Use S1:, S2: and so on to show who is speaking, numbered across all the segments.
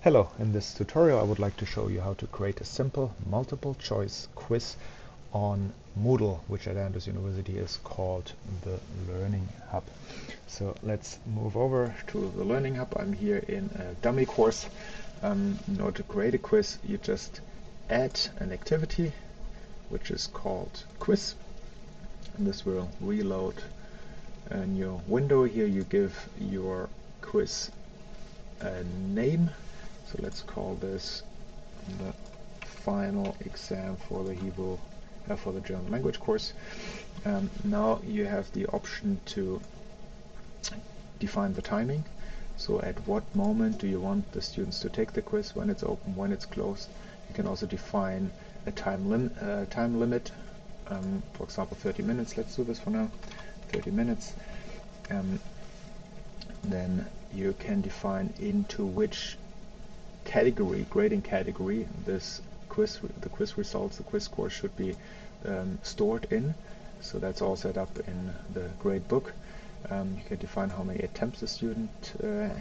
S1: Hello, in this tutorial I would like to show you how to create a simple multiple choice quiz on Moodle, which at Andrews University is called the Learninghub. So let's move over to the Learninghub. I'm here in a dummy course. In order to create a quiz, you just add an activity which is called quiz, and this will reload a new window. Here you give your quiz a name. So let's call this the final exam for the Hebrew, for the German language course. Now you have the option to define the timing. So at what moment do you want the students to take the quiz, when it's open, when it's closed. You can also define a time limit, for example 30 minutes. Let's do this for now, 30 minutes. Then you can define into which category, grading category, this quiz, the quiz results, the quiz score should be stored in. So that's all set up in the grade book. You can define how many attempts the student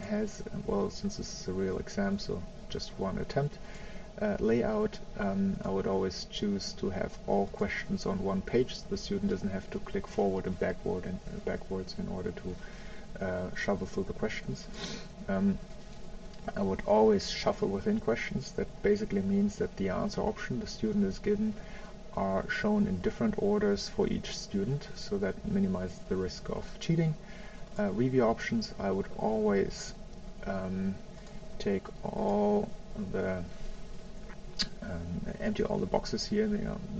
S1: has. Well, since this is a real exam, so just one attempt. Layout, I would always choose to have all questions on one page, so the student doesn't have to click forward and backwards in order to shuffle through the questions. I would always shuffle within questions. That basically means that the answer option the student is given are shown in different orders for each student, so that minimizes the risk of cheating. Review options, I would always take all the empty all the boxes here,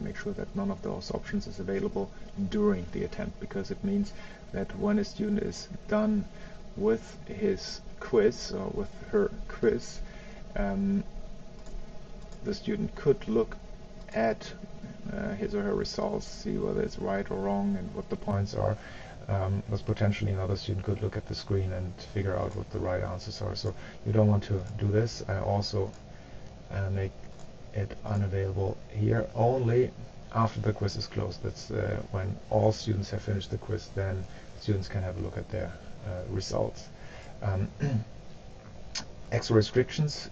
S1: make sure that none of those options is available during the attempt, because it means that when a student is done with his quiz or with her quiz, the student could look at his or her results, see whether it's right or wrong and what the points are. Because potentially another student could look at the screen and figure out what the right answers are. So you don't want to do this. I also make it unavailable here only after the quiz is closed. That's when all students have finished the quiz, then students can have a look at their results. Extra restrictions,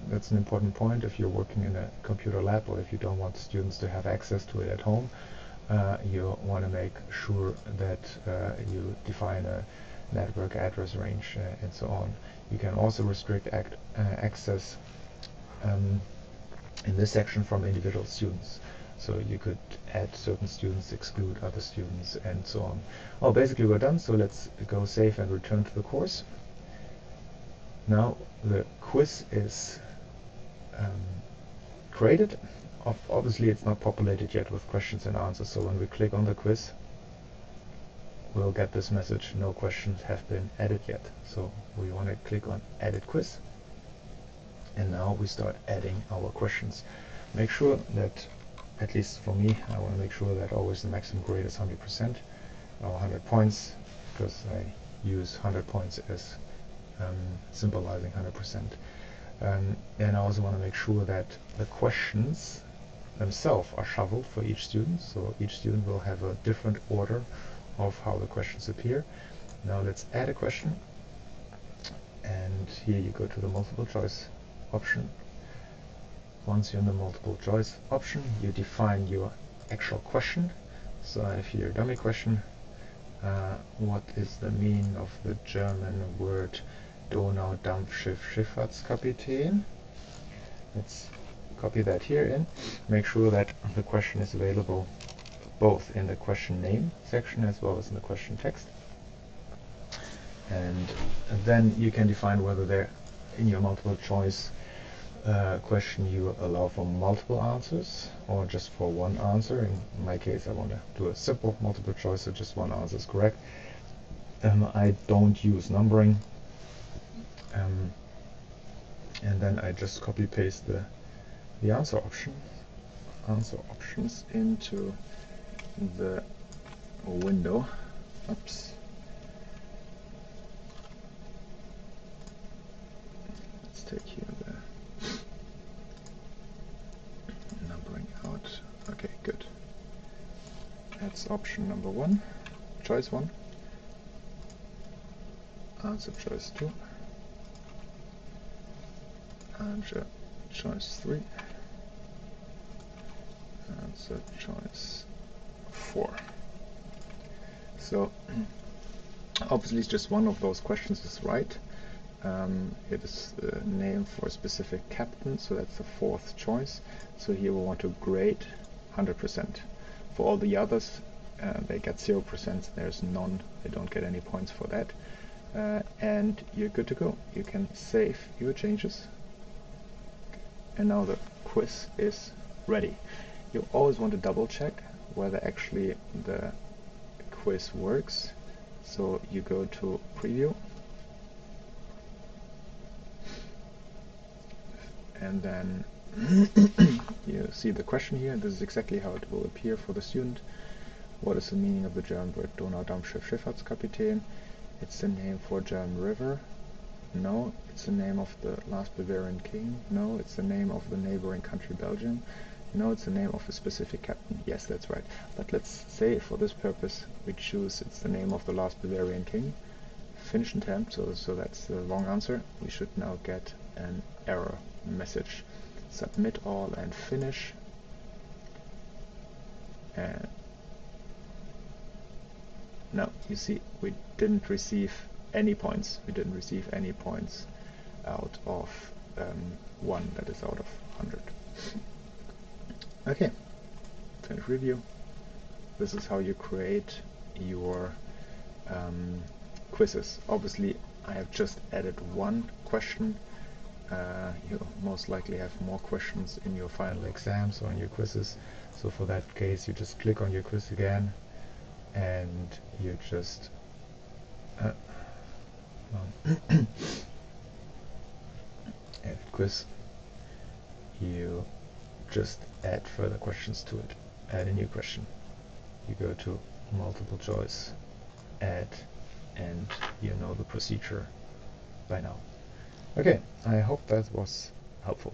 S1: that's an important point. If you're working in a computer lab, or if you don't want students to have access to it at home, you want to make sure that you define a network address range and so on. You can also restrict access in this section from individual students. So you could add certain students, exclude other students, and so on. Well, basically we're done, so let's go save and return to the course. Now the quiz is created. Obviously it's not populated yet with questions and answers, so when we click on the quiz, we'll get this message, no questions have been added yet. So we want to click on Edit Quiz, and now we start adding our questions. Make sure that, at least for me, I want to make sure that always the maximum grade is 100% or 100 points, because I use 100 points as symbolizing 100%. And I also want to make sure that the questions themselves are shuffled for each student, so each student will have a different order of how the questions appear. Now let's add a question, and here you go to the multiple choice option. Once you're in the multiple choice option, you define your actual question. So I have here a dummy question. What is the meaning of the German word Donaudampfschiff Schifffahrtskapitän? Let's copy that here in. Make sure that the question is available both in the question name section as well as in the question text. And then you can define whether there, in your multiple choice question, you allow for multiple answers or just for one answer. In my case, I want to do a simple multiple choice, so just one answer is correct. I don't use numbering, and then I just copy paste the answer options into the window. Oops. Let's take here the numbering out. Okay, good. That's option number 1, choice 1, answer choice 2, answer choice 3. Answer choice 4. So obviously just one of those questions is right. It is the name for a specific captain, so that's the 4th choice. So here we want to grade 100%. For all the others, they get 0%. There's none. They don't get any points for that. And you're good to go. You can save your changes. And now the quiz is ready. You always want to double check whether actually the quiz works. So you go to preview. And then you see the question here. This is exactly how it will appear for the student. What is the meaning of the German word Donaudampfschiff Schifffahrtskapitän? It's the name for a German river. No. It's the name of the last Bavarian king. No. It's the name of the neighboring country Belgium. No. It's the name of a specific captain. Yes, that's right. But let's say for this purpose we choose it's the name of the last Bavarian king. Finish attempt. So that's the wrong answer. We should now get an error message. Submit all and finish. And now you see we didn't receive any points. We didn't receive any points out of 1, that is out of 100. Okay, finish review. This is how you create your quizzes. Obviously I have just added 1 question. You most likely have more questions in your final exams or in your quizzes. So for that case you just click on your quiz again and you just edit quiz. You just add further questions to it. Add a new question. You go to multiple choice, add, and you know the procedure by now. Okay, I hope that was helpful.